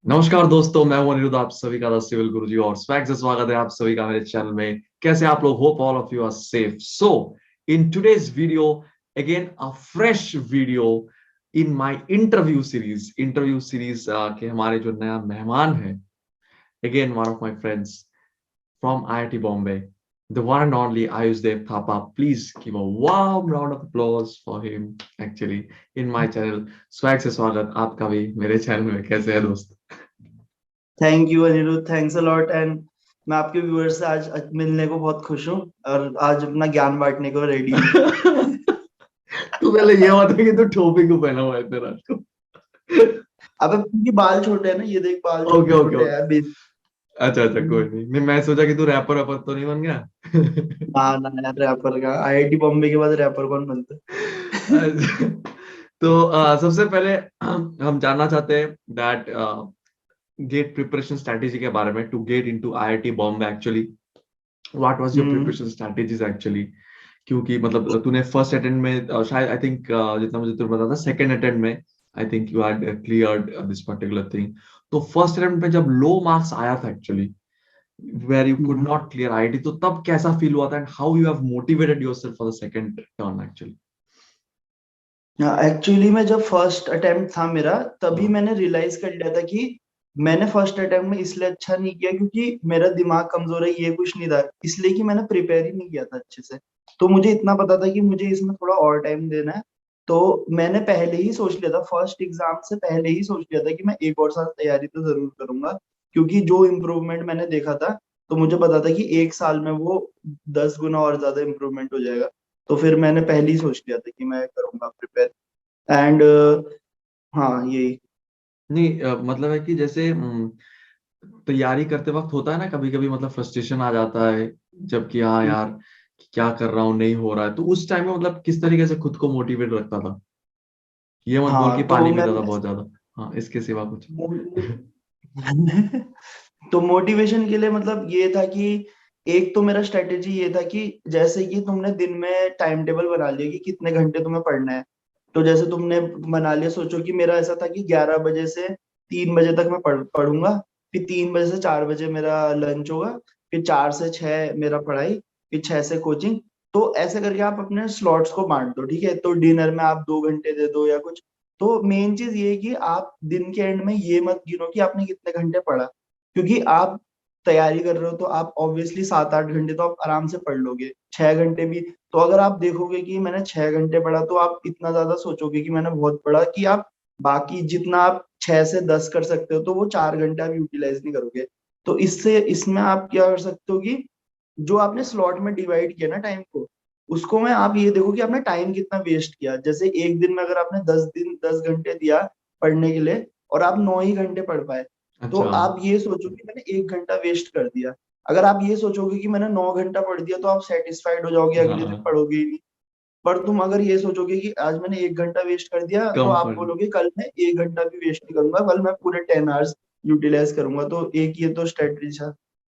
नमस्कार दोस्तों, मैं हूं अनिरुद्ध, आप सभी का सिविल गुरुजी और स्वैग से स्वागत है आप सभी का मेरे चैनल में। कैसे आप लोग? Hope all of you are safe. So in today's video, again a fresh video in my interview series के हमारे जो नया मेहमान है, again one of my friends from IIT Bombay, the one and only Ayush Dev Thapa. Please give a warm round of applause for him. Actually, in my channel, swag से स्वागत आपका भी मेरे चैनल में। कैसे है दोस्त? Thank you Anirudh, thanks a lot. And मैं आपके व्यूअर्स से आज मिलने को बहुत खुश हूँ और आज अपना ज्ञान बांटने को रेडी हूँ। तू पहले ये बता कि तू टोपी क्यों पहना हुआ है इतने रात को? अबे क्योंकि बाल छोटे हैं ना, ये देख बाल ओके छोटे ओके छोटे ओके। हैं अच्छा अच्छा, कोई नहीं नहीं, मैं सोचा कि तू रैपर वैपर तो नहीं बन गया। ना ना यार, रैपर का आईआईटी बॉम्बे के बाद रैपर कौन बनता है? अच्छा, तो सबसे पहले हम जानना चाहते हैं दैट गेट प्रिपरेशन स्ट्रेटेजी के बारे में, to get into IIT Bombay actually. What was your hmm. Preparation strategies actually? क्योंकि मतलब तूने फर्स्ट अटेम्प्ट में शायद आई थिंक जितना मुझे तुझे पता था सेकंड अटेम्प्ट में I think you had cleared this particular thing. तो फर्स्ट अटेम्प्ट में जब लो मार्क्स आया था actually, where you could not clear IIT, तो तब कैसा फील हुआ था and how you have motivated yourself for the second turn actually? Actually में जब फर्स्ट अटेम्प्ट था मेरा, तभी हाँ। मैंने रियलाइज कर लिया था कि मैंने फर्स्ट अटेम्प्ट में इसलिए अच्छा नहीं किया क्योंकि मेरा दिमाग कमजोर है, ये कुछ नहीं था, इसलिए कि मैंने प्रिपेयर ही नहीं किया था अच्छे से। तो मुझे इतना पता था कि मुझे इसमें थोड़ा और टाइम देना है। तो मैंने पहले ही सोच लिया था, फर्स्ट एग्जाम से पहले ही सोच लिया था कि मैं एक और साल तैयारी तो जरूर करूंगा, क्योंकि जो इम्प्रूवमेंट मैंने देखा था, तो मुझे पता था कि एक साल में वो 10 गुना और ज्यादा इम्प्रूवमेंट हो जाएगा। तो फिर मैंने पहले ही सोच लिया था कि मैं करूंगा प्रिपेयर। एंड हाँ, यही। नहीं मतलब है कि जैसे तैयारी करते वक्त होता है ना कभी कभी, मतलब फ्रस्ट्रेशन आ जाता है, जबकि हाँ यार क्या कर रहा हूँ, नहीं हो रहा है, तो उस टाइम में मतलब किस तरीके से खुद को मोटिवेट रखता था? ये मत बोल कि हाँ, तो पानी मैं पीता था बहुत ज्यादा। हाँ, इसके सिवा कुछ? तो मोटिवेशन के लिए मतलब ये था कि एक तो मेरा स्ट्रेटेजी ये था कि जैसे कि तुमने दिन में टाइम टेबल बना लिया कि कितने घंटे तुम्हें पढ़ना है। तो जैसे तुमने बना लिया, सोचो कि मेरा ऐसा था कि 11 बजे से 3 बजे तक मैं पढ़ूंगा। फिर 3 बजे से 4 बजे मेरा लंच होगा। फिर 4 से 6 मेरा पढ़ाई। फिर 6 से कोचिंग। तो ऐसे करके आप अपने स्लॉट्स को बांट दो, ठीक है? तो डिनर में आप 2 घंटे दे दो या कुछ। तो मेन चीज ये है कि आप दिन के एंड में ये मत गिनो कि आपने कितने घंटे पढ़ा, क्योंकि आप तैयारी कर रहे हो तो आप ऑब्वियसली 7-8 घंटे तो आप आराम से पढ़ लोगे, 6 घंटे भी। तो अगर आप देखोगे कि मैंने 6 घंटे पढ़ा, तो आप इतना ज्यादा सोचोगे कि मैंने बहुत पढ़ा, कि आप बाकी जितना आप 6 से 10 कर सकते हो, तो वो 4 घंटे आप यूटिलाइज नहीं करोगे। तो इससे इसमें आप क्या कर सकते हो कि जो आपने स्लॉट में डिवाइड किया ना टाइम को, उसको में आप ये देखो कि आपने टाइम कितना वेस्ट किया। जैसे एक दिन में अगर आपने 10 घंटे दिया पढ़ने के लिए, और आप 9 ही घंटे पढ़ पाए, तो अच्छा। आप ये सोचो कि मैंने 1 घंटा वेस्ट कर दिया। अगर आप ये सोचोगे कि मैंने 9 घंटा पढ़ दिया, तो आप सेटिस्फाइड हो जाओगे, अगले दिन हाँ, पढ़ोगे ही नहीं। पर तुम अगर ये सोचोगे कि आज मैंने 1 घंटा वेस्ट कर दिया, तो कम आप पढ़। बोलोगे कल मैं 1 घंटा भी वेस्ट नहीं करूंगा, कल मैं पूरे 10 आवर्स यूटिलाइज करूंगा। तो एक ये तो स्ट्रेटजी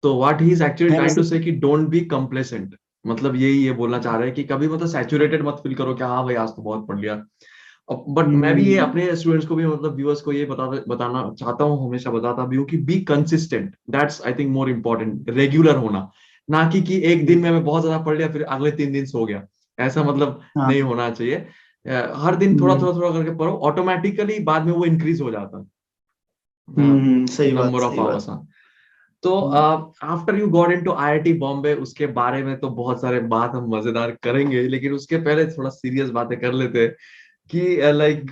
तो व्हाट ही इज एक्चुअली है ट्राइंग टू वैसे। से कि डोंट बी कंप्लेसेंट, मतलब यही ये बोलना चाह रहे हैं कि कभी मतलब सैचुरेटेड मत फील करो कि हाँ भाई आज तो बहुत पढ़ लिया। बट मैं भी ये हम्म। अपने स्टूडेंट्स को भी, मतलब व्यूअर्स को ये बताना चाहता हूँ, हमेशा बताता भी हूँ कि be consistent, that's I think more important, regular होना। ना कि एक दिन में मैं बहुत ज्यादा पढ़ लिया फिर अगले 3 दिन सो गया, ऐसा मतलब हाँ। नहीं होना चाहिए। हर दिन थोड़ा हम्म। थोड़ा थोड़ा करके पढ़ो, ऑटोमेटिकली बाद में वो इंक्रीज हो जाता है, सही बात, नंबर ऑफ सही बात। आवर्स। तो hmm. After you got into IIT Bombay, उसके बारे में तो बहुत सारे बात हम मजेदार करेंगे, लेकिन उसके पहले थोड़ा सीरियस बातें कर लेते हैं कि like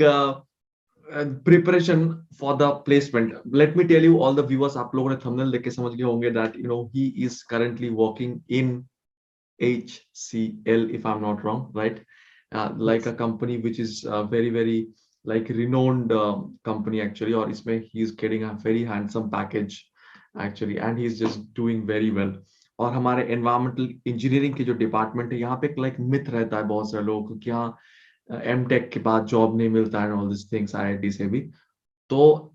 preparation for the placement. Let me tell you all the viewers, आप लोगों ने थंबनेल देख के समझ गए होंगे that you know he is currently working in HCL, if I'm not wrong, right? Like a company which is very very like renowned company actually, और इसमें he is getting a very handsome package actually, and he is just doing very well. और हमारे environmental engineering की जो department है, यहाँ पे एक लाइक मिथ रहता है बहुत सारे लोगों को कि हाँ एमटेक के बाद जॉब नहीं मिलता है, ऑल दिस थिंग्स आईआईटी से भी। तो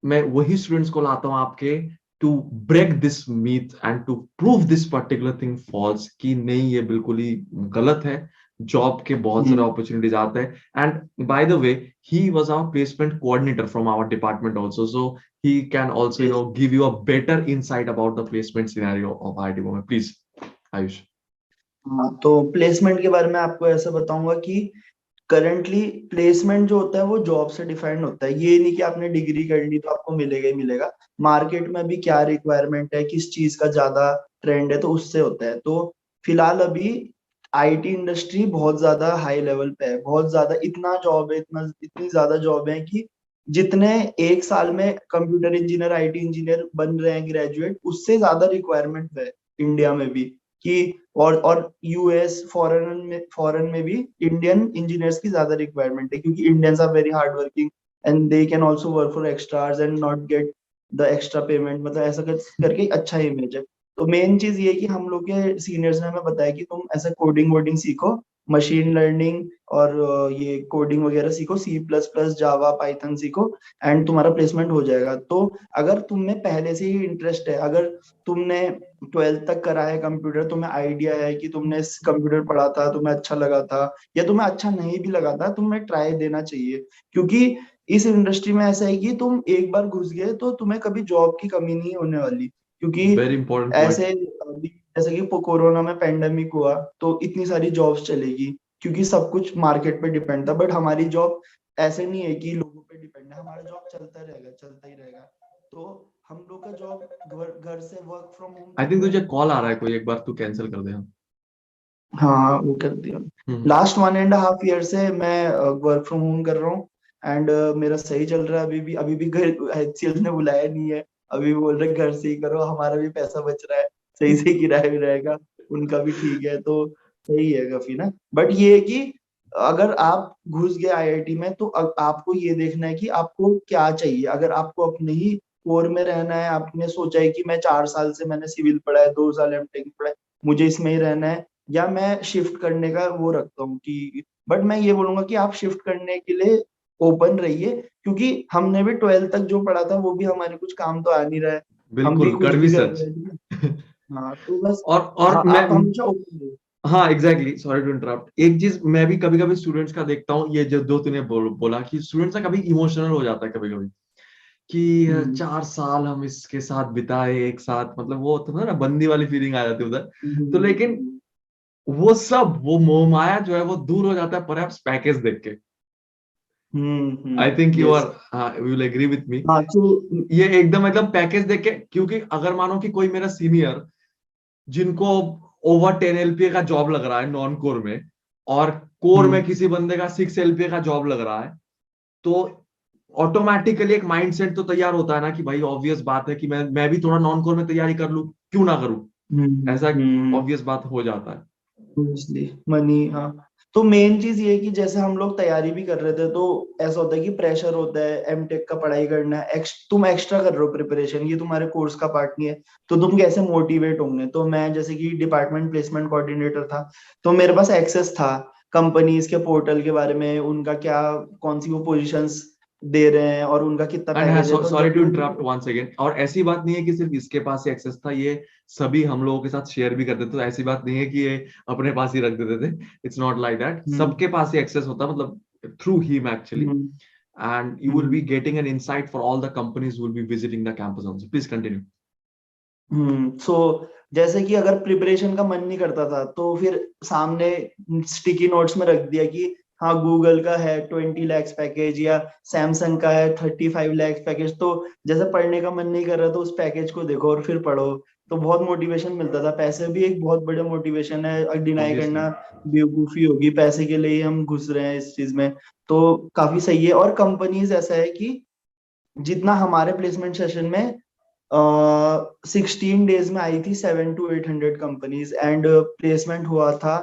मैं वही स्टूडेंट्स को लाता हूँ आपके, to break this myth and to prove this particular thing false, कि नहीं ये बिल्कुल ही गलत है। जॉब के बहुत सारे हम्म, अपॉर्चुनिटीज आते हैं। And by the way, he was our placement coordinator from our department also, so he can also yes. give you a better insight about the placement scenario of IIT Bombay. Please, Ayush. हाँ, तो placement के बारे में आपको ऐसा बताऊंगा कि currently placement जो होता है वो जॉब से डिफाइंड होता है। ये नहीं कि आपने डिग्री कर ली तो आपको मिलेगा ही मिलेगा। मार्केट में भी क्या रिक्वायरमेंट है, किस चीज का ज्यादा ट्रेंड है, तो उससे होता है। तो फिलहाल अभी आईटी इंडस्ट्री बहुत ज्यादा हाई लेवल पे है, बहुत ज्यादा, इतना जॉब है, इतनी ज्यादा जॉब है कि जितने एक साल में कंप्यूटर इंजीनियर, आईटी इंजीनियर बन रहे हैं ग्रेजुएट, उससे ज्यादा रिक्वायरमेंट है इंडिया में भी। कि और यूएस फॉरेन में भी इंडियन इंजीनियर्स की ज्यादा रिक्वायरमेंट है, क्योंकि Indians are very hard working and they can also work for extra hours and not get the extra payment, मतलब ऐसा करके अच्छा इमेज है। तो मेन चीज ये है कि हम लोग के सीनियर्स ने हमें बताया कि तुम ऐसा कोडिंग वोडिंग सीखो, मशीन लर्निंग और ये कोडिंग वगैरह सीखो, C++, जावा, पाइथन सीखो, एंड तुम्हारा प्लेसमेंट हो जाएगा। तो अगर तुम्हें पहले से ही इंटरेस्ट है, अगर तुमने 12th तक करा है कंप्यूटर, तुम्हें आइडिया है कि तुमने कंप्यूटर पढ़ा था, तुम्हें अच्छा लगा था, या तुम्हें अच्छा नहीं भी लगा था, तुम्हें ट्राई देना चाहिए। क्योंकि इस इंडस्ट्री में ऐसा है कि तुम एक बार घुस गए तो तुम्हें कभी जॉब की कमी नहीं होने वाली। क्योंकि Very important point. ऐसे अभी जैसे कि कोरोना में पेंडेमिक हुआ तो इतनी सारी जॉब्स चलेगी, क्योंकि सब कुछ मार्केट पे डिपेंड था। बट हमारी जॉब ऐसे नहीं है कि लोगों पे डिपेंड है, हमारा जॉब चलता रहेगा, चलता ही रहेगा। तो हम लोग का जॉब घर घर से वर्क फ्रॉम होम आई चल थिंक रहा है। तुझे कॉल आ रहा है कोई, एक बार तू कैंसिल कर दे। हाँ, वो कर दिया। हम्म। लास्ट 1.5 ईयर से मैं वर्क फ्रॉम होम कर रहा हूँ, एंड मेरा सही चल रहा है। अभी भी घर HCL ने बुलाया नहीं है, अभी भी बोल रहे घर से ही करो, हमारा भी पैसा बच रहा है, सही से किराया भी रहेगा, उनका भी ठीक है, तो सही है काफी ना। बट ये है कि अगर आप घुस गए आईआईटी में तो आपको ये देखना है कि आपको क्या चाहिए। अगर आपको अपने ही कोर में रहना है, आपने सोचा है कि मैं 4 साल से मैंने सिविल पढ़ा है, 2 साल एमटेक पढ़ा है, मुझे इसमें ही रहना है, या मैं शिफ्ट करने का वो रखता हूँ कि, बट मैं ये बोलूंगा कि आप शिफ्ट करने के लिए ओपन रहिए, क्योंकि हमने भी 12th तक जो पढ़ा था वो भी हमारे कुछ काम तो आ नहीं रहा है। हम भी बिल्कुल, कुछ कड़वी भी कर सच। रहे हैं, ठीक है? हाँ, तो बस और मैं, आप हमेशा ओपन रहिए। हाँ एग्जैक्टली, सॉरी टू इंटरप्ट। एक चीज मैं भी कभी कभी स्टूडेंट्स का देखता हूँ, ये जो दो तूने बोला कि स्टूडेंट्स ना कभी इमोशनल हो जाता है कभी कभी, कि हम्म, 4 साल हम इसके साथ बिताए एक साथ, मतलब वो तो ना बंदी वाली फीलिंग आ जाती है उधर। तो लेकिन हम्म, वो सब, वो मोह माया जो है वो दूर हो जाता है पर पैकेज देख के। I think you yes. Are, you will agree with me. हाँ, तो ये एकदम मतलब पैकेज देख के, क्योंकि अगर मानो कि कोई मेरा सीनियर जिनको ओवर 10 LPA का जॉब लग रहा है नॉन कोर में, और कोर में हम्म, किसी बंदे का 6 LPA का जॉब लग रहा है, तो ऑटोमेटिकली एक माइंडसेट तो तैयार होता है ना कि भाई ऑब्वियस बात है कि मैं भी थोड़ा नॉन कोर में तैयारी कर लूं, क्यों ना करूं। हम्म, ऐसा हम्म, ऑब्वियस बात हो जाता है। ऑब्वियसली मनी, हाँ। तो मेन चीज ये है कि जैसे हम लोग तैयारी भी कर रहे थे तो ऐसा होता है कि प्रेशर होता है, एमटेक का पढ़ाई करना है, तुम एक्स्ट्रा कर रहे हो प्रिपरेशन, ये तुम्हारे कोर्स का पार्ट नहीं है, तो तुम कैसे मोटिवेट होंगे। तो मैं जैसे कि डिपार्टमेंट प्लेसमेंट कोऑर्डिनेटर था, तो मेरे पास एक्सेस था कंपनीज के पोर्टल के बारे में, उनका क्या, कौन सी वो पोजीशंस दे रहे हैं और उनका कितना एंड है, पैकेज है। तो सॉरी जब टू भी इंटरप्ट वंस अगेन, और ऐसी बात नहीं है कि सिर्फ इसके पास ही एक्सेस था, ये सभी हम लोगों के साथ शेयर भी करते थे, तो ऐसी बात नहीं है कि ये अपने पास ही रख देते थे। इट्स नॉट लाइक दैट, हम्म, सबके पास ही एक्सेस होता, मतलब through him actually. Hmm, And you will be hmm, getting an insight for all the companies who will be visiting the campus also. Please continue. सो जैसे कि अगर प्रिपरेशन का मन नहीं करता था तो फिर सामने स्टिकी नोट्स में रख दिया कि हाँ, गूगल का है 20 lakhs पैकेज, या सैमसंग का है 35 lakhs पैकेज। तो जैसे पढ़ने का मन नहीं कर रहा तो उस पैकेज को देखो और फिर पढ़ो, तो बहुत मोटिवेशन मिलता था। पैसे भी एक बहुत बड़े मोटिवेशन है, डिनाई Obviously. करना बेवकूफी होगी, पैसे के लिए ही हम घुस रहे हैं इस चीज में। तो काफी सही है। और कंपनीज ऐसा है कि जितना हमारे प्लेसमेंट सेशन में 16 डेज में आई थी 700 to 800 कंपनीज, एंड प्लेसमेंट हुआ था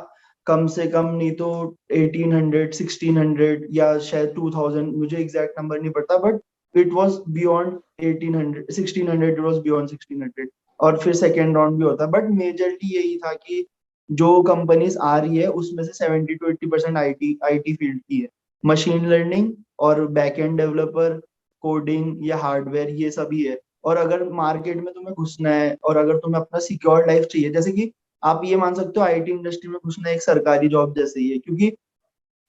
कम से कम नहीं तो 1800, 1600, या शायद 2000, मुझे एग्जैक्ट नंबर नहीं पता, but it was beyond 1800, 1600, it was beyond 1600। और फिर सेकेंड राउंड भी होता, बट मेजरली यही था कि जो कंपनीज आ रही है उसमें से 70 to 80% आईटी आईटी फील्ड की है, मशीन लर्निंग और बैक एंड डेवलपर, कोडिंग या हार्डवेयर, ये सभी है। और अगर मार्केट में तुम्हें घुसना है और अगर तुम्हें अपना सिक्योर लाइफ चाहिए, जैसे कि आप ये मान सकते हो आईटी इंडस्ट्री में घुसना एक सरकारी जॉब जैसे ही है, क्योंकि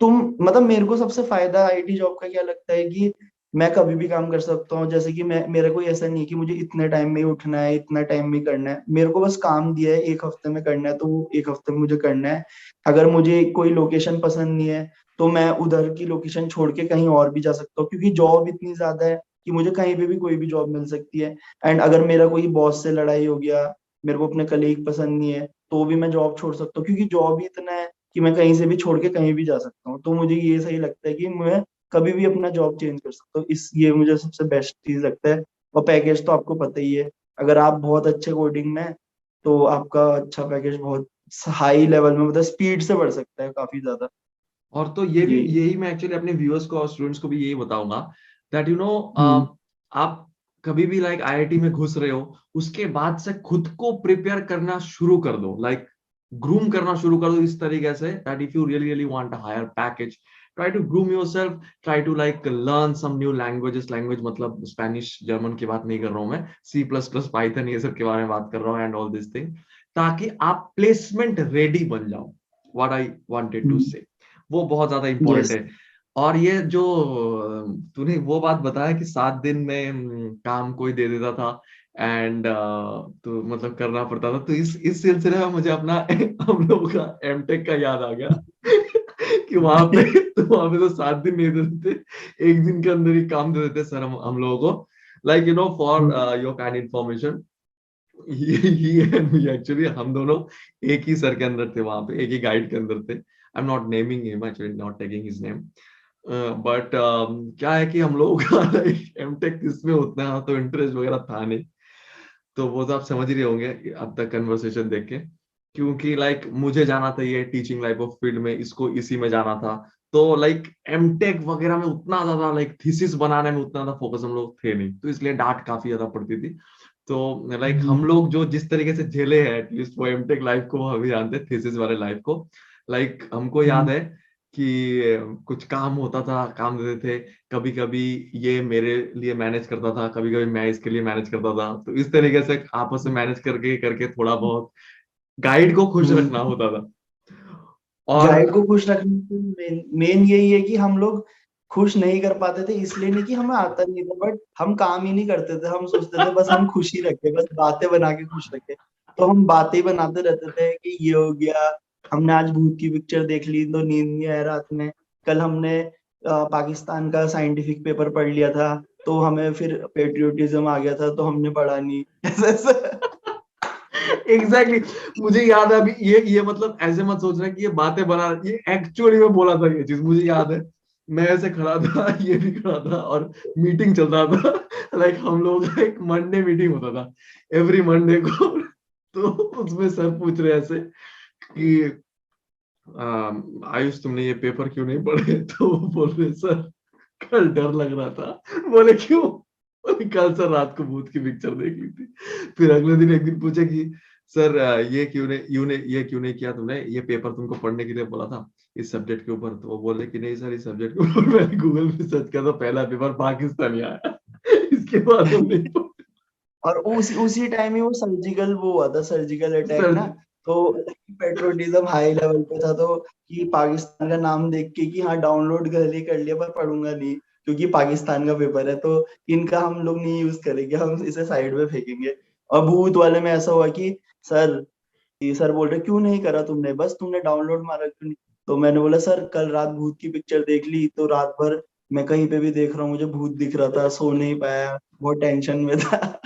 तुम मतलब मेरे को सबसे फायदा आईटी जॉब का क्या लगता है कि मैं कभी भी काम कर सकता हूँ। जैसे कि मैं, मेरे को ऐसा नहीं है कि मुझे इतने टाइम में ही उठना है, इतना टाइम में ही करना है। मेरे को बस काम दिया है, एक हफ्ते में करना है तो वो एक हफ्ते में मुझे करना है। अगर मुझे कोई लोकेशन पसंद नहीं है तो मैं उधर की लोकेशन छोड़ के कहीं और भी जा सकता हूँ, क्योंकि जॉब इतनी ज्यादा है कि मुझे कहीं पे भी कोई भी जॉब मिल सकती है। एंड अगर मेरा कोई बॉस से लड़ाई हो गया, मेरे को अपने कलीग पसंद नहीं है, तो भी मैं जॉब छोड़ सकता हूँ, क्योंकि जॉब ही इतना है कि मैं कहीं से भी छोड़ के कहीं भी जा सकता हूँ। तो मुझे ये सही लगता है कि मैं कभी भी अपना जॉब चेंज कर सकता हूँ। इस ये मुझे सबसे बेस्ट चीज लगता है। और पैकेज तो आपको पता ही है, अगर आप बहुत अच्छे कोडिंग में हैं, तो आपका अच्छा पैकेज बहुत हाई लेवल में, मतलब स्पीड से बढ़ सकता है काफी ज्यादा। और तो ये भी, ये यही मैं एक्चुअली अपने व्यूअर्स को और स्टूडेंट्स को भी यही बताऊंगा दैट यू नो, हम्म। आप कभी भी लाइक आईआईटी में घुस रहे हो, उसके बाद से खुद को प्रिपेयर करना शुरू कर दो, लाइक ग्रूम करना शुरू कर दो इस तरीके से that if you really really want a higher package, try to groom yourself, try to like learn some new languages, language मतलब स्पेनिश जर्मन की बात नहीं कर रहा हूं मैं, सी प्लस प्लस पाइथन ये सब के बारे में बात कर रहा हूँ एंड ऑल दिस थिंग, ताकि आप प्लेसमेंट रेडी बन जाओ। व्हाट आई वांटेड टू से, वो बहुत ज्यादा इंपॉर्टेंट यस। है। और ये जो तूने वो बात बताया कि 7 दिन में काम कोई दे देता था एंड तो मतलब करना पड़ता था, तो इस सिलसिले में मुझे अपना हम लोगों का एमटेक का याद आ गया कि वहां पे तो 7 दिन नहीं देते थे, एक दिन के अंदर ही काम दे देते सर हम लोगों को, like you know for your kind information, he and me actually हम दोनों एक ही सर के अंदर थे, वहां पे एक ही गाइड के अंदर थे। I am not naming him actually, not taking his name, but क्या है कि हम लोगों का एमटेक इसमें उतना तो इंटरेस्ट वगैरह था नहीं, तो वो तो आप समझ ही रहे होंगे अब तक कन्वर्सेशन देख के, क्योंकि लाइक मुझे जाना था ये टीचिंग लाइफ ऑफ फील्ड में, इसको इसी में जाना था, तो लाइक एमटेक वगैरह में उतना ज्यादा लाइक थीसिस बनाने में उतना ज्यादा फोकस हम लोग थे नहीं, तो इसलिए डांट काफी ज्यादा पड़ती थी। तो लाइक हम लोग जो जिस तरीके से झेले हैं एटलीस्ट वो एमटेक लाइफ को, वो अभी जानते हैं थीसिस वाले लाइफ को, लाइक हमको याद है कि कुछ काम होता था, काम देते थे, कभी कभी ये मेरे लिए मैनेज करता था, कभी कभी मैं इसके लिए मैनेज करता था, तो इस तरीके से आपस में मैनेज करके करके थोड़ा बहुत गाइड को खुश रखना होता था। और गाइड को खुश रखने के मेन मेन यही है कि हम लोग खुश नहीं कर पाते थे, इसलिए नहीं कि हमें आता नहीं था, बट हम काम ही नहीं करते थे। हम सोचते थे बस हम खुशी रखे, बस बातें बना के खुश रखे। तो हम बातें ही बनाते रहते थे कि ये हो गया, हमने आज भूत की पिक्चर देख ली तो नींद नहीं आया रात में। कल हमने पाकिस्तान का साइंटिफिक पेपर पढ़ लिया था, तो हमें फिर पेट्रियोटिज्म आ गया था तो हमने पढ़ा नहीं। ऐसे ऐसे। एग्जैक्टली exactly, मुझे याद है अभी ये मतलब ऐसे मत सोचना कि ये बातें बना, ये एक्चुअली में बोला था ये चीज, मुझे याद है। मैं ऐसे खड़ा था, ये भी खड़ा था और मीटिंग चल रहा था, लाइक हम लोगों का एक मंडे मीटिंग होता था एवरी मंडे को, तो उसमें सर पूछ रहे ऐसे कि आयुष तुमने ये पेपर क्यों नहीं पढ़े, तो वो बोल रहे सर कल डर लग रहा था। बोले क्यों? बोले कल सर रात को भूत की पिक्चर देख ली थी। फिर अगले दिन एक दिन पूछे कि सर ये क्यों नहीं किया तुमने, ये पेपर तुमको पढ़ने के लिए बोला था इस सब्जेक्ट के ऊपर, तो वो बोले कि नहीं सर इस सब्जेक्ट के ऊपर मैंने गूगल पे सर्च किया तो पहला पेपर पाकिस्तानी आया, इसके बाद हम नहीं पढ़े। और उसी टाइम ही वो सर्जिकल वो हुआ था, सर्जिकल अटैक सर ना। तो पेट्रोटिज्म हाई लेवल पे था, तो कि पाकिस्तान का नाम देख के कि हाँ डाउनलोड कर लिया पर पढ़ूंगा नहीं, क्योंकि पाकिस्तान का पेपर है तो इनका हम लोग नहीं यूज करेंगे, हम इसे साइड में फेंकेंगे। और भूत वाले में ऐसा हुआ कि सर, ये सर बोल रहे क्यों नहीं करा तुमने, बस तुमने डाउनलोड मारा क्यों नहीं। तो मैंने बोला सर कल रात भूत की पिक्चर देख ली, तो रात भर मैं कहीं पे भी देख रहा हूँ मुझे भूत दिख रहा था, सो नहीं पाया, बहुत टेंशन में था।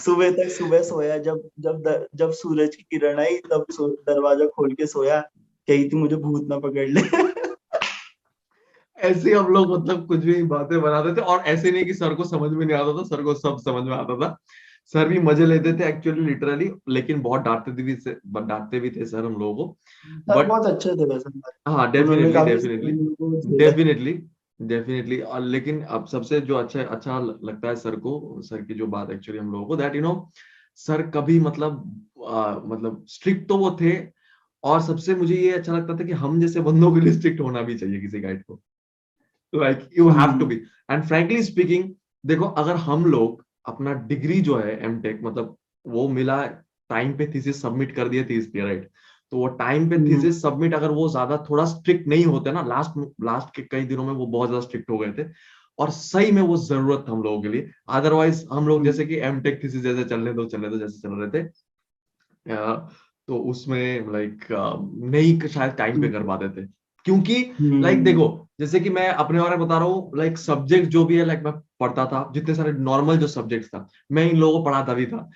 सुबह सोया, जब सूरज की किरण आई तब दरवाजा खोल के सोया, कही थी मुझे भूत ना पकड़ ले। ऐसे ही हम लोग मतलब कुछ भी बातें बनाते थे, और ऐसे नहीं कि सर को समझ में नहीं आता था, सर को सब समझ में आता था, सर भी मजे लेते थे एक्चुअली लिटरली, लेकिन बहुत डांटते भी थे सर हम लोगों को, सर बट बहुत अच्छे थे वैसे हमारे। हाँ उन्होंने डेफिनेटली काफी डेफिनेटली, को झेला। Definitely definitely. और लेकिन अब सबसे जो अच्छा अच्छा लगता है सर को, सर की जो बात एक्चुअली हम लोगों को दैट यू नो, सर कभी मतलब स्ट्रिक्ट तो वो थे, और सबसे मुझे ये अच्छा लगता था कि हम जैसे बंदों के लिए स्ट्रिक्ट होना भी चाहिए किसी गाइड को, like you have to hmm. Be. And frankly speaking, देखो अगर हम लोग अपना डिग्री जो है एमटेक मतलब वो मिला टाइम पे थीसिस सबमिट कर दिए थे इसलिए, राइट? तो वो टाइम पे हम्म, थीसिस सबमिट, अगर वो ज्यादा थोड़ा स्ट्रिक्ट नहीं होते ना, लास्ट लास्ट के कई दिनों में वो बहुत ज्यादा स्ट्रिक्ट हो गए थे, और सही में वो जरूरत था हम लोगों के लिए। अदरवाइज हम लोग हम्म, जैसे कि एमटेक थीसिस जैसे चलने दो जैसे चल रहे थे, तो उसमें लाइक नहीं शायद टाइम पे कर हम्म, पाते थे, क्योंकि लाइक हम्म, देखो, जैसे कि मैं अपने बारे में बता रहा हूँ, लाइक सब्जेक्ट जो भी है, लाइक मैं पढ़ता था जितने सारे नॉर्मल जो सब्जेक्ट्स था, मैं इन लोगों को पढ़ाता भी था।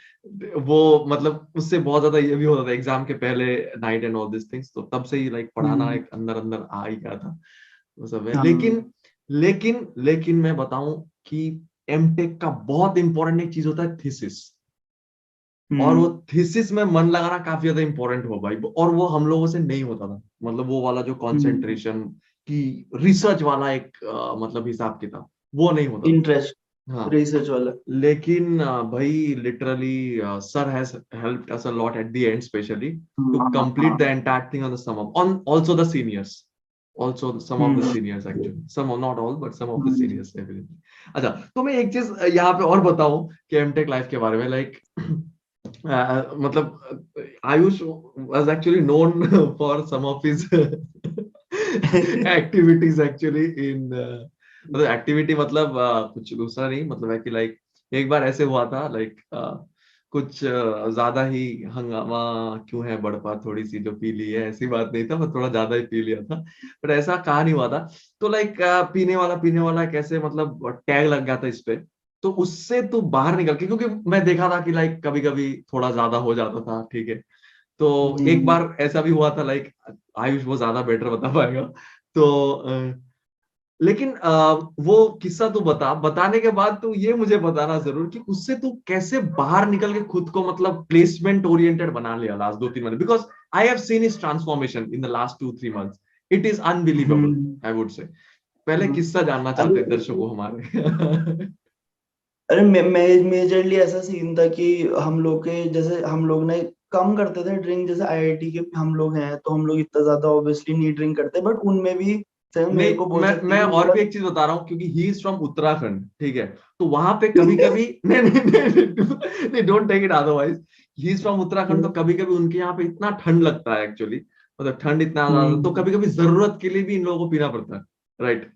वो मतलब उससे बहुत ज्यादा ये भी होता था एग्जाम के पहले, night and all this things, तो तब से ही लाइक पढ़ाना हम्म, एक अंदर अंदर आ ही गया था, वो सब है। हाँ, लेकिन मैं बताऊं कि एमटेक का बहुत इंपॉर्टेंट एक चीज होता है, थीसिस। और वो हम्म, थीसिस में मन लगाना काफी ज्यादा इंपॉर्टेंट हो भाई, और वो हम लोगों से नहीं होता था, मतलब वो वाला जो हम्म, कंसंट्रेशन की रिसर्च वाला एक मतलब हिसाब किताब, वो नहीं होता था। इंटरेस्ट, हाँ, रिसर्च वाला। लेकिन भाई literally sir has helped us a lot at the end, specially to हाँ, कंप्लीट द हाँ, entire thing on the some of on also the seniors, also some of the hmm, seniors actually, some of, not all but some of the hmm, seniors definitely। अच्छा, तो मैं एक चीज यहाँ पे और बताऊं कि एमटेक लाइफ के बारे में, लाइक मतलब Ayush was actually known for some of his activities actually in मतलब एक्टिविटी मतलब कुछ दूसरा नहीं, मतलब है कि लाइक एक बार ऐसे हुआ था, लाइक कुछ ज्यादा ही हंगामा क्यों है बड़पा, थोड़ी सी जो पी ली है, ऐसी बात नहीं था, मैं थोड़ा ज्यादा ही पी लिया था, पर ऐसा कहा नहीं हुआ था। तो लाइक पीने वाला कैसे मतलब टैग लग गया था इस पे, तो उससे तू बाहर निकल के, क्योंकि मैं देखा था कि लाइक कभी कभी थोड़ा ज्यादा हो जाता था, ठीक है। तो एक हम्म, बार ऐसा भी हुआ था, लाइक आयुष वो ज्यादा बेटर बता पाएगा। तो लेकिन वो किस्सा तू बताने के बाद तू ये मुझे बताना जरूर कि उससे तू कैसे बाहर निकल के खुद को मतलब प्लेसमेंट ओरिएंटेड बना लिया लास्ट 2-3 महीने, because I have seen his transformation in the last 2-3 months, it is unbelievable, hmm, I would say. पहले हाँ। किस्सा जानना अरे चाहते हैं दर्शकों हमारे। अरे मेजरली ऐसा सीन था कि हम लोग के जैसे हम लोग ने कम करते थे ड्रिंक, जैसे आईआईटी के हम लोग हैं तो हम लोग इतना ज्यादा ऑब्वियसली नहीं ड्रिंक करते, बट उनमें भी सर मेरे नहीं, को बोल सकते मैं हैं कि और मेरा। भी एक चीज बता रहा हूँ, क्योंकि ही इज फ्रॉम उत्तराखंड, ठीक है। तो वहां पे कभी कभी नहीं, don't take it otherwise, he is from Uttarakhand, तो कभी कभी उनके यहाँ पे इतना ठंड लगता है एक्चुअली, मतलब ठंड इतना ज्यादा, तो हम्म, कभी कभी जरूरत के लिए भी इन लोगों को पीना पड़ता है, राइट?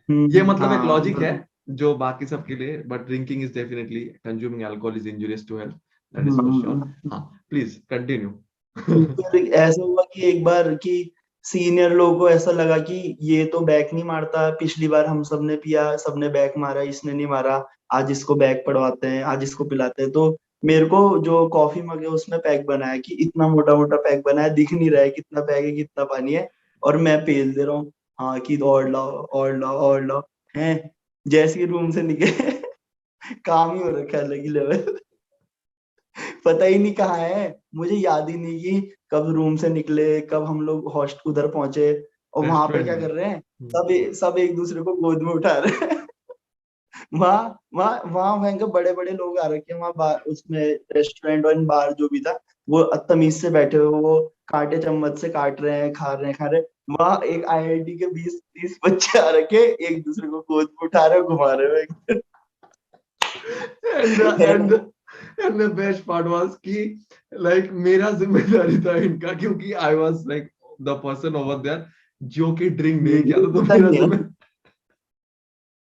ये मतलब एक हाँ, लॉजिक है जो बाकी सबके लिए, but drinking is definitely, consuming alcohol is injurious to health, that is for sure. हाँ। हाँ, प्लीज कंटिन्यू। फिर ऐसा हुआ कि एक बार कि सीनियर लोगों को ऐसा लगा कि ये तो बैक नहीं मारता, पिछली बार हम सबने पिया, सबने बैक मारा, इसने नहीं मारा, आज इसको बैक पड़वाते हैं, आज इसको पिलाते हैं। तो मेरे को जो कॉफी मग है उसमें पैक बनाया कि इतना मोटा मोटा पैक बनाया, दिख नहीं रहा है कितना पैक है कितना पानी है, और मैं पेल दे रहा हूँ, हाँ कि और लाओ और लाओ और लाओ, है। जैसे ही रूम से निकले काम ही हो रखा है अलग ही लेवल। पता ही नहीं कहाँ है, मुझे याद ही नहीं कि कब रूम से निकले, कब हम लोग हॉस्ट उधर पहुंचे, और वहां पे रेस्टोरेंट क्या में। कर रहे हैं, सब एक दूसरे को गोद में उठा रहे हैं। वहाँ वहाँ वहाँ भयंकर बड़े बड़े लोग आ रखे हैं वहाँ बार, उसमें रेस्टोरेंट और बार जो भी था, वो तमीज से बैठे हुए, वो कांटे चम्मच से काट रहे हैं, खा रहे हैं। वहाँ एक आईआईटी के 20-30 बच्चे आ रखे हैं, एक दूसरे को गोद में उठा रहे हैं, घुमा रहे and the, and हैं। the, and the best part was कि like मेरा जिम्मेदारी था इनका, क्योंकि I was like the person over there जो कि ड्रिंक नहीं किया था, तो पता मेरा नहीं है।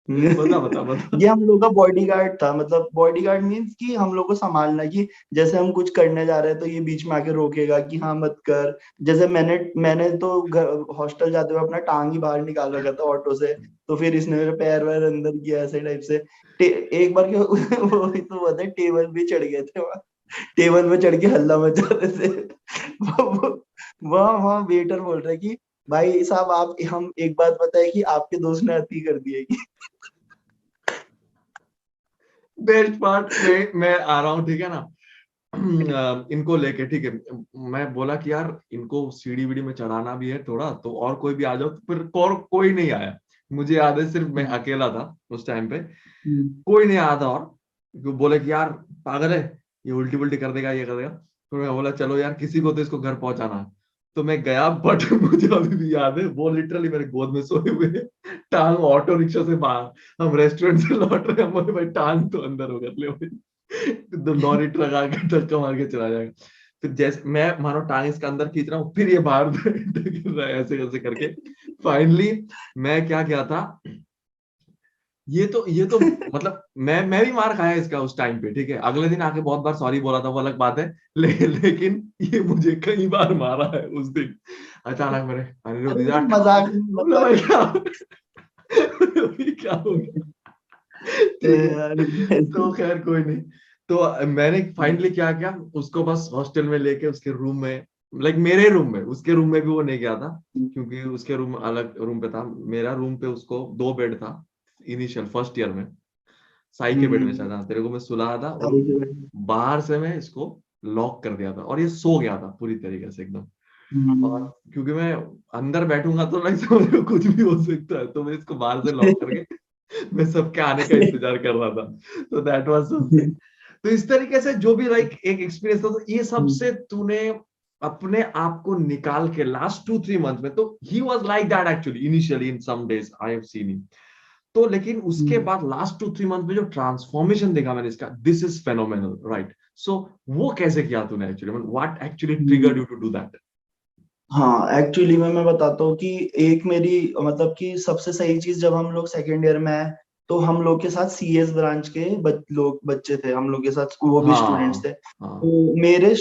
जिम्मे बता बता। ये हम लोग का बॉडीगार्ड था, मतलब बॉडीगार्ड मींस कि हम लोग को संभालना, कि जैसे हम कुछ करने जा रहे हैं तो ये बीच में आके रोकेगा कि हाँ मत कर। जैसे मैंने तो हॉस्टल जाते हुए अपना टांग ही बाहर निकाल रखा था ऑटो से, तो फिर इसने मेरे पैर वैर अंदर किया ऐसे टाइप से। एक बार क्या वो ही तो हुआ था, टेबल भी चढ़ गए थे वहाँ, टेबल में चढ़ के हल्ला मचा रहे थे। वहाँ वहाँ वेटर बोल रहे कि भाई साहब आप हम एक बात बताए कि आपके दोस्त ने अति कर दी है। बेस्ट पार्ट में मैं आ रहा हूँ, ठीक है ना। इनको लेके, ठीक है, मैं बोला कि यार इनको सीढ़ी वीढ़ी में चढ़ाना भी है थोड़ा, तो और कोई भी आ जाओ, तो फिर और कोई नहीं आया। मुझे याद है सिर्फ मैं अकेला था उस टाइम पे, हम्म, कोई नहीं आया था। और बोले कि यार पागल है, ये उल्टी उल्टी कर देगा, ये कर देगा। तो मैं बोला चलो यार किसी को तो इसको घर पहुंचाना है। तो मैं गया, बट मुझे अभी भी याद है वो लिटरली मेरे गोद में सोए हुए हैं, टांग ऑटो रिक्शा से बाहर, हम रेस्टोरेंट से लौट रहे हैं, हम बोले भाई टांग तो अंदर होकर ले भाई, तो लॉरी ट्रक आके धक्का मार के चला जाएगा। फिर जैसे मैं मानो टांग इसके अंदर खींच रहा हूँ, फिर ये बाहर गिर रहा है, ऐसे ऐसे करके फाइनली मैं क्या किया था, ये तो मतलब मैं भी मार खाया इसका उस टाइम पे, ठीक है, अगले दिन आके बहुत बार सॉरी बोला था, वो अलग बात है, लेकिन ये मुझे कई बार मारा है उस दिन। अचानक मेरे अरे अनिरुद्ध तो यार मजाक बोला भाई मजाक क्या क्या हो गया, ठीक है। यार तो खैर कोई नहीं। तो मैंने फाइनली क्या किया, उसको बस हॉस्टल में लेके उसके रूम में, लाइक मेरे रूम में, उसके रूम में भी वो नहीं गया था, क्योंकि उसके रूम अलग रूम पे था, मेरा रूम पे उसको 2 बेड था इनिशियल फर्स्ट ईयर में, साई के बेड में शायद, हाँ, तेरे को मैं सुलाया था, और बाहर से मैं इसको लॉक कर दिया था, और ये सो गया था पूरी तरीके से एकदम। और क्योंकि मैं अंदर बैठूंगा तो लाइक समझ लो कुछ भी हो सकता है, तो मैं इसको बाहर से लॉक करके मैं सबके आने का इंतजार कर रहा था। तो दैट वाज समथिंग। तो इस तरीके से जो भी लाइक एक एक्सपीरियंस था, तो ये सबसे तूने अपने आप को निकाल के लास्ट 2-3 मंथ में, तो he was like that actually initially in some days I have seen him. तो लेकिन उसके बाद लास्ट 2-3 मंथ में जो ट्रांसफॉर्मेशन देखा मैंने इसका, this is phenomenal, right. So वो कैसे किया तूने actually, what actually triggered you to do that? हाँ एक्चुअली मैं बताता हूँ कि एक मेरी मतलब कि सबसे सही चीज, जब हम लोग सेकेंड ईयर में आए तो हम लोग के साथ सीएस ब्रांच के लोग बच्चे थे हम लोग के साथ, वो भी स्टूडेंट्स हाँ थे। हाँ। तो मेरे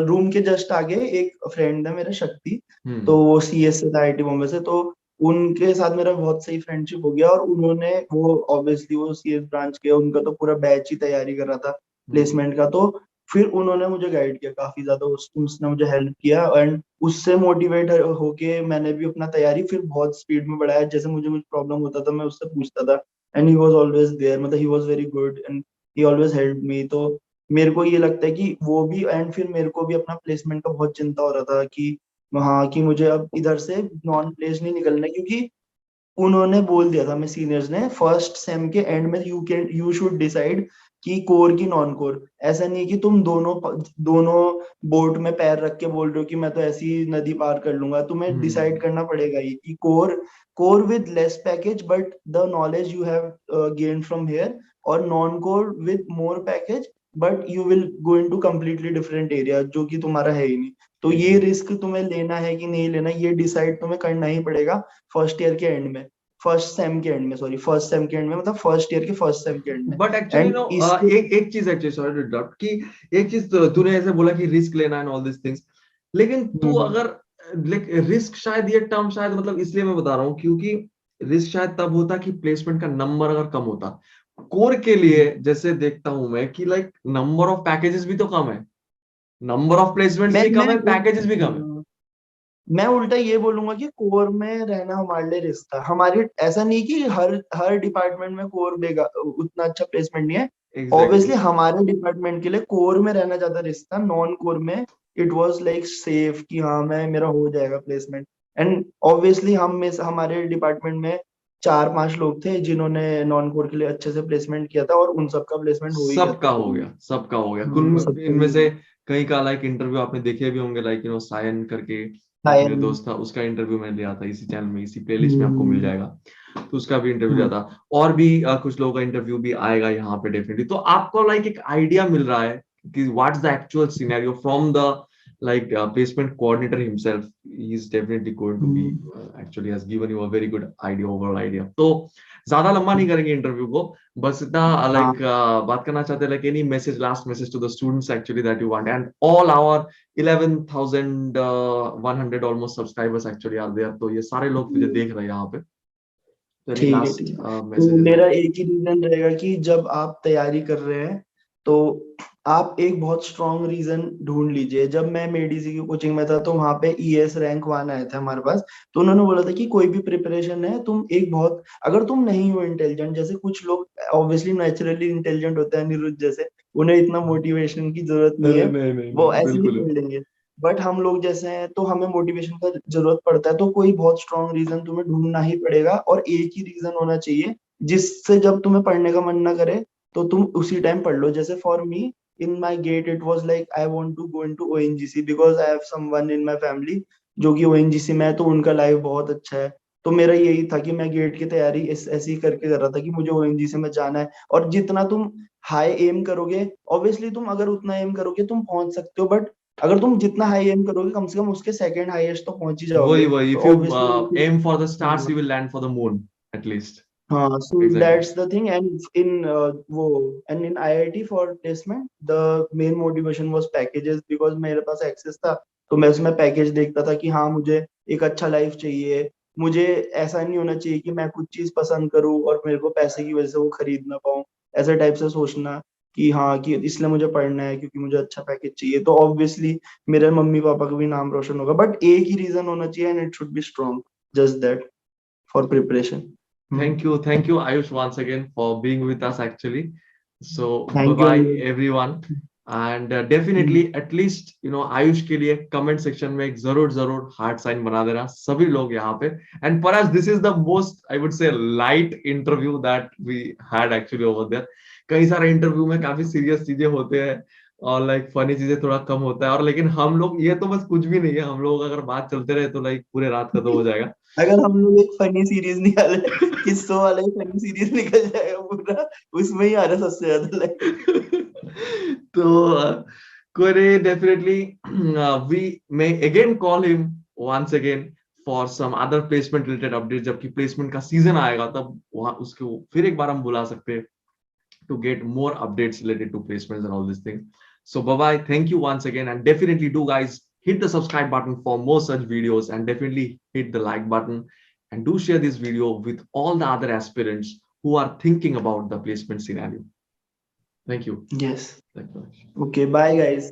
रूम के जस्ट आगे एक फ्रेंड है मेरा, शक्ति। तो हम्म वो सीएस से था, आईआईटी बॉम्बे से। तो उनके साथ मेरा बहुत सही फ्रेंडशिप हो गया, और उन्होंने वो ऑब्वियसली वो सीएस ब्रांच के, उनका तो पूरा बैच ही तैयारी कर रहा था हम्म प्लेसमेंट का। तो फिर उन्होंने मुझे गाइड किया काफी ज्यादा, उसने मुझे हेल्प किया, एंड उससे मोटिवेट होके मैंने भी अपना तैयारी फिर बहुत स्पीड में बढ़ाया। जैसे मुझे कुछ प्रॉब्लम होता था, मैं उससे पूछता था, and he was always there, मतलब he was very good and he always help me. तो मेरे को ये लगता है कि वो भी, एंड फिर मेरे को भी अपना प्लेसमेंट का बहुत चिंता हो रहा था कि हाँ, कि मुझे अब इधर से नॉन प्लेस नहीं निकलना है, क्योंकि उन्होंने बोल दिया था, मैं सीनियर्स ने, फर्स्ट सेम के एंड में यू शुड डिसाइड कि कोर की नॉन कोर। ऐसा नहीं कि तुम दोनों बोट में पैर रख के बोल रहे हो कि मैं तो ऐसी नदी पार कर लूंगा। तुम्हें हम्म डिसाइड करना पड़ेगा ये कि core with less package but the knowledge you have gain from here, और non core with more package but you will go in to completely different area जो कि तुम्हारा है ही नहीं। तो ये एग्जैक्टली। रिस्क तुम्हें लेना है कि नहीं लेना, ये डिसाइड तुम्हें करना ही पड़ेगा फर्स्ट ईयर के एंड में, फर्स्ट सेम के एंड में, सॉरी फर्स्ट सेम के एंड में, मतलब फर्स्ट ईयर के फर्स्ट सेम के एंड में। बट एक्चुअली एंड नो, इसके एक एक चीज एक्चुअली, सॉरी टू इंटरप्ट, कि एक चीज तूने ऐसे बोला कि रिस्क लेना एंड ऑल दिस थिंग्स, लेकिन तू हम्म, अगर रिस्क, शायद ये टर्म शायद, मतलब इसलिए मैं बता रहा हूँ क्योंकि रिस्क शायद तब होता कि प्लेसमेंट का नंबर अगर कम होता। कोर के लिए हम्म, जैसे देखता हूं मैं कि लाइक नंबर ऑफ पैकेजेस भी तो कम है, नंबर ऑफ प्लेसमेंट्स मैं भी कम मैं है, पैकेजेस भी कम है। हाँ, मैं उल्टा ये बोलूंगा कि कोर में रहना हमारे लिए रिस्क था। हमारी ऐसा नहीं कि हर हर डिपार्टमेंट में कोर देगा उतना अच्छा प्लेसमेंट नहीं है। एग्जैक्टली। ऑब्वियसली हमारे डिपार्टमेंट के लिए कोर में रहना ज्यादा रिस्क था, नॉन कोर में इट वाज लाइक सेफ कि हाँ मैं मेरा हो जाएगा प्लेसमेंट। एंड ऑब्वियसली हम में हमारे डिपार्टमेंट में 4-5 लोग थे जिन्होंने नॉन कोर के लिए अच्छे से प्लेसमेंट किया था, और उन सबका प्लेसमेंट हो ही गया सबका था हो कोर में। गया, सबका हो गया, हाँ, इनमें से सबका। कई का लाइक इंटरव्यू आपने देखे भी होंगे, लाइक सायन करके एक मेरे शायद। दोस्त था, उसका इंटरव्यू मैंने लिया था इसी चैनल में, इसी प्लेलिस्ट में आपको मिल हम्म, जाएगा। तो उसका भी इंटरव्यू लिया हम्म, था। और भी कुछ लोगों का इंटरव्यू भी आएगा यहाँ पे डेफिनेटली, तो आपको लाइक एक आइडिया मिल रहा है कि what's the actual scenario from the like placement coordinator himself. He is definitely going to be hmm, actually has given you a very good idea, overall idea. तो ज्यादा लंबा नहीं करेंगे इंटरव्यू को, बस इतना हाँ लाइक बात करना चाहते हैं, like any message, last message to the students actually that you want, and all our 11,100 almost subscribers actually are there, तो ये सारे लोग तुझे देख रहे हैं यहाँ पे, तो एनी ठीक है, ठीक लास्ट है। तो मैसेजेस मेरा लाइक? एक ही रीजन रहेगा कि जब आप तैयारी कर रहे हैं तो आप एक बहुत स्ट्रॉन्ग रीजन ढूंढ लीजिए। जब मैं मेडिसी की कोचिंग में था तो वहां पे ईएस रैंक 1 आया था हमारे पास। तो उन्होंने बोला था कि कोई भी प्रिपरेशन है, तुम एक बहुत, अगर तुम नहीं हो इंटेलिजेंट, जैसे कुछ लोग ऑब्वियसली नेचुरली इंटेलिजेंट होते हैं अनिरुद्ध जैसे, उन्हें इतना मोटिवेशन की जरूरत नहीं अरे है, नहीं नहीं वो नहीं, ऐसे ही बिल्कुल। पढ़ लेंगे। बट हम लोग जैसे हैं तो हमें मोटिवेशन का जरूरत पड़ता है, तो कोई बहुत स्ट्रांग रीजन तुम्हें ढूंढना ही पड़ेगा, और एक ही रीजन होना चाहिए जिससे जब तुम्हें पढ़ने का मन ना करे तो तुम उसी टाइम पढ़ लो। जैसे for me, in my GATE it was like I want to go in to ONGC because I have someone in my family जो कि ओएनजीसी में है, तो उनका लाइफ बहुत अच्छा है। तो मेरा यही था कि मैं गेट की तैयारी ऐसी करके कर रहा था कि मुझे ओएनजीसी में जाना है। और जितना तुम हाई एम करोगे, ऑब्वियसली तुम अगर उतना एम करोगे तुम पहुंच सकते हो, बट अगर तुम जितना हाई एम करोगे कम से कम उसके सेकंड हाईएस्ट तो पहुंच ही वही जाओगे, वही, तो if you obviously. Aim for the stars you will land for the moon at least. हाँ, so exactly. that's the thing, and in वो and in IIT for placement the main motivation was packages, because मेरे पास access था, तो मैं उसमें package देखता था कि हाँ मुझे एक अच्छा लाइफ चाहिए, मुझे ऐसा नहीं होना चाहिए कि मैं कुछ चीज पसंद करूँ और मेरे को पैसे की वजह से वो खरीद ना पाऊँ, ऐसे टाइप से सोचना कि हाँ कि इसलिए मुझे पढ़ना है क्योंकि मुझे अच्छा पैकेज चाहिए, तो ऑब्वियसली मेरे मम्मी पापा का भी नाम रोशन होगा, बट एक ही रीजन होना चाहिए and it should be strong, just that, for preparation. Thank you, Ayush, once again for being with us actually. So bye thank you bye Anuj. everyone, and definitely at least Ayush के लिए comment section में एक जरूर जरूर heart sign बना देना सभी लोग यहाँ पे. And perhaps this is the most, I would say, light interview that we had actually over there. कई सारे इंटरव्यू में काफी सीरियस चीजें होते हैं और लाइक फनी चीजें थोड़ा कम होता है, और लेकिन हम लोग ये तो बस कुछ भी नहीं है, हम लोग अगर बात चलते रहे तो लाइक पूरे रात खत्म हो जाएगा. अगर हम लोग एक फनी सीरीज निकाले, किस्सों वाला ही फनी सीरीज निकल जाएगा पूरा, उसमें ही आ रहा सबसे ज्यादा लाइक। तो Kore definitely we may again call him once again for some other placement related updates. जबकि placement का season आएगा तब वहाँ उसको फिर एक बार हम बुला सकते हैं to get more updates related to placements and all these things. So bye bye. Thank you once again, and definitely do guys hit the subscribe button for more such videos, and definitely hit the like button, and do share this video with all the other aspirants who are thinking about the placement scenario. Thank you. Yes, Thank you. Okay, bye guys.